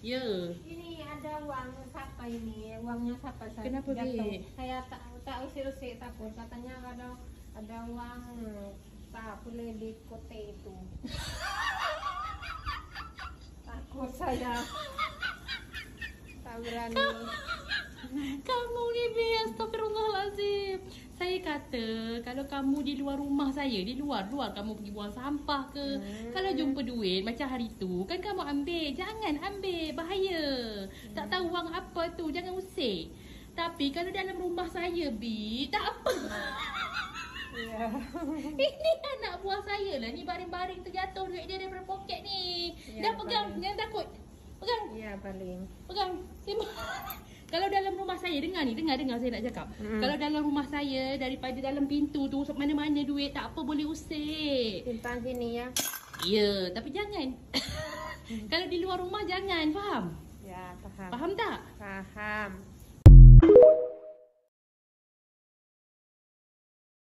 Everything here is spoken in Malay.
Ya. Ini ada uang siapa ini? Uangnya siapa saya? Kenapa, jatuh. Bek? Saya tak usir-usir takut. Katanya ada uang tak boleh di kote itu. Takut saya. Tak berani. Kamu ni Bek, astagfirullahalazim. Saya kata kalau kamu di luar rumah saya, di luar kamu pergi buang sampah ke, kalau jumpa duit macam hari tu, kan kamu ambil. Jangan ambil, bahaya. Tak tahu wang apa tu, jangan usik. Tapi kalau dalam rumah saya, Bi, tak apa. Ya. Ini anak buah saya lah ni, baring-baring terjatuh duit dia daripada poket ni. Ya, Dah pegang, paling. jangan takut. Pegang. Iya paling. Pegang. Kalau dalam rumah saya, dengar saya nak cakap. Kalau dalam rumah saya, daripada dalam pintu tu mana-mana duit, tak apa, boleh usik. Simpan sini ya. Ya, tapi jangan. Kalau di luar rumah jangan, faham?